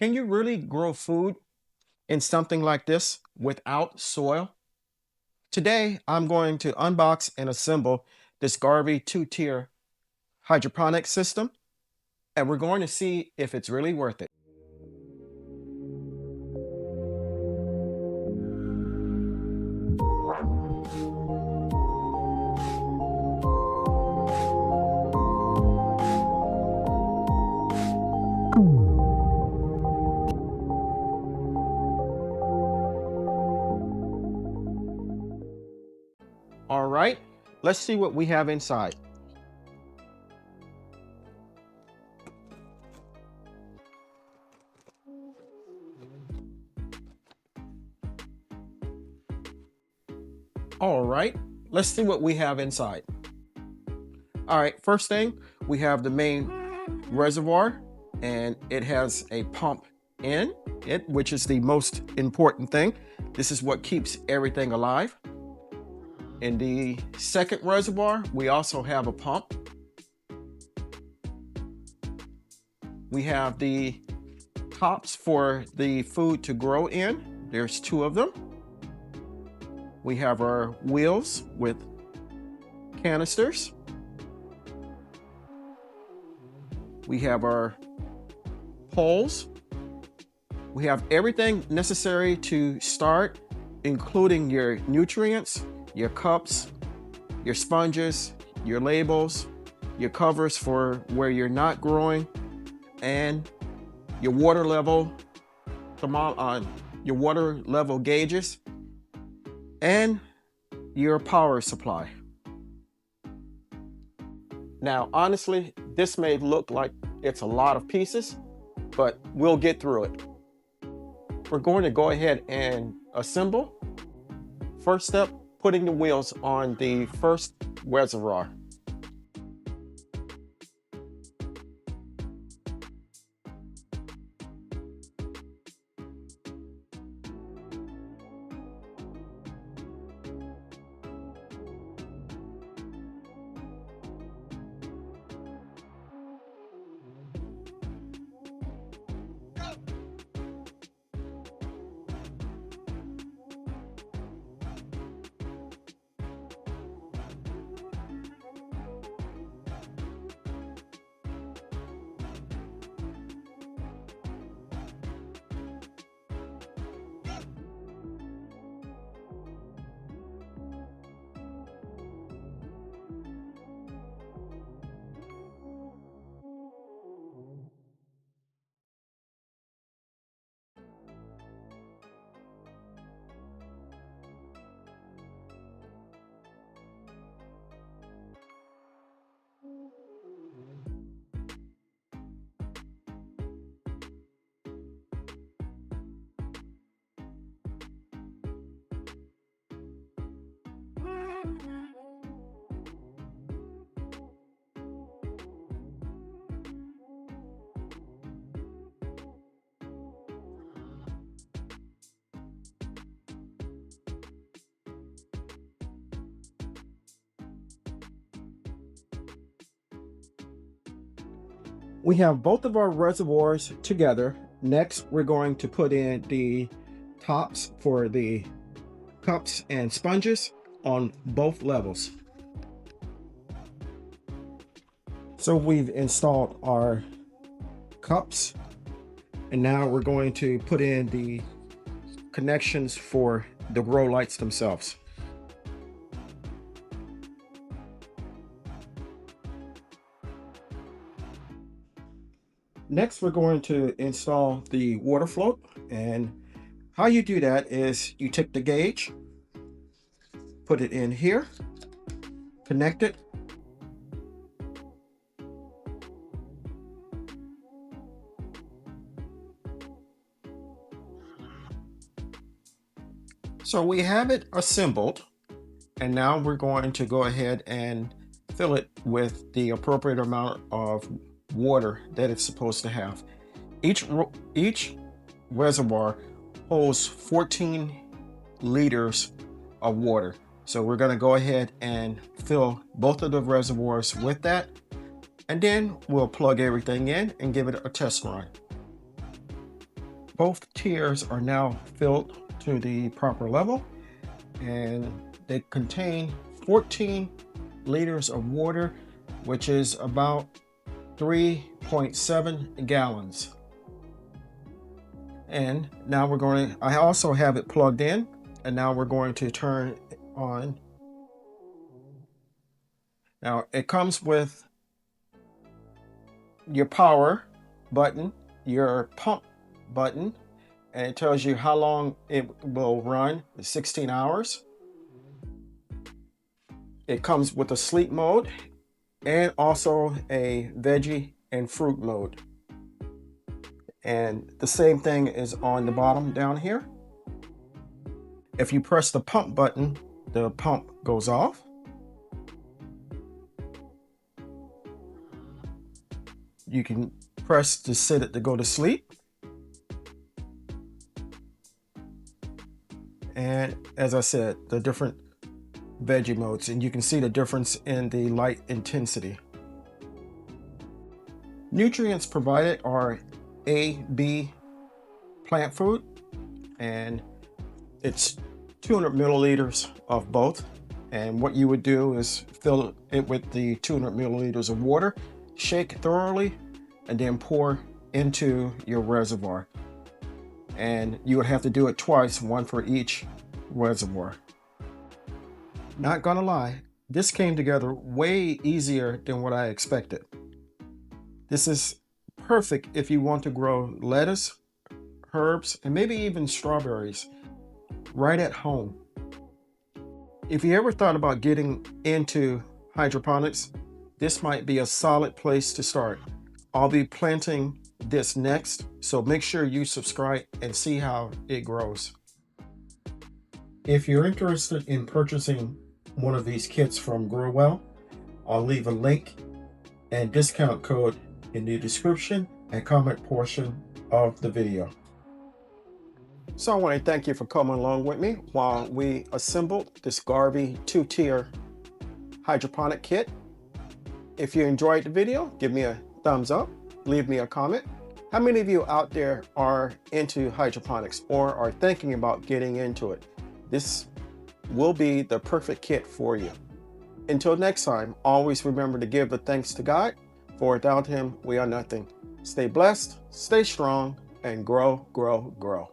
Can you really grow food in something like this without soil? Today, I'm going to unbox and assemble this Garvey two-tier hydroponic system, and we're going to see if it's really worth it. All right, let's see what we have inside. All right, let's see what we have inside. All right, first thing, we have the main reservoir, and it has a pump in it, which is the most important thing. This is what keeps everything alive. In the second reservoir, we also have a pump. We have the tops for the food to grow in. There's two of them. We have our wheels with canisters. We have our poles. We have everything necessary to start, including your nutrients, your cups, your sponges, your labels, your covers for where you're not growing, and your water level, your water level gauges, and your power supply. Now, honestly, this may look like it's a lot of pieces, but we'll get through it. We're going to go ahead and assemble. First step, putting the wheels on the first reservoir. We have both of our reservoirs together. Next, we're going to put in the tops for the cups and sponges on both levels. So we've installed our cups, and now we're going to put in the connections for the grow lights themselves. Next, we're going to install the water float, and how you do that is you take the gauge, put it in here, connect it, so we have it assembled, and now we're going to go ahead and fill it with the appropriate amount of water that it's supposed to have. Each reservoir holds 14 liters of water. So we're going to go ahead and fill both of the reservoirs with that, and then we'll plug everything in and give it a test run. Both tiers are now filled to the proper level, and they contain 14 liters of water, which is about 3.7 gallons. And now we're going, I also have it plugged in, and now we're going to turn it on. Now it comes with your power button, your pump button, and it tells you how long it will run, 16 hours. It comes with a sleep mode and also a veggie and fruit mode. And the same thing is on the bottom down here. If you press the pump button, the pump goes off. You can press to set it to go to sleep. And as I said, the different veggie modes, and you can see the difference in the light intensity. Nutrients provided are A, B plant food, and it's 200 milliliters of both. And what you would do is fill it with the 200 milliliters of water, shake thoroughly, and then pour into your reservoir. And you would have to do it twice, one for each reservoir. Not gonna lie, this came together way easier than what I expected. This is perfect if you want to grow lettuce, herbs, and maybe even strawberries right at home. If you ever thought about getting into hydroponics, this might be a solid place to start. I'll be planting this next, so make sure you subscribe and see how it grows. If you're interested in purchasing one of these kits from Growell, I'll leave a link and discount code in the description and comment portion of the video. So I want to thank you for coming along with me while we assembled this Garvey 2-tier hydroponic kit. If you enjoyed the video, give me a thumbs up, leave me a comment. How many of you out there are into hydroponics or are thinking about getting into it? This will be the perfect kit for you. Until next time, always remember to give the thanks to God, for without Him, we are nothing. Stay blessed, stay strong, and grow, grow, grow.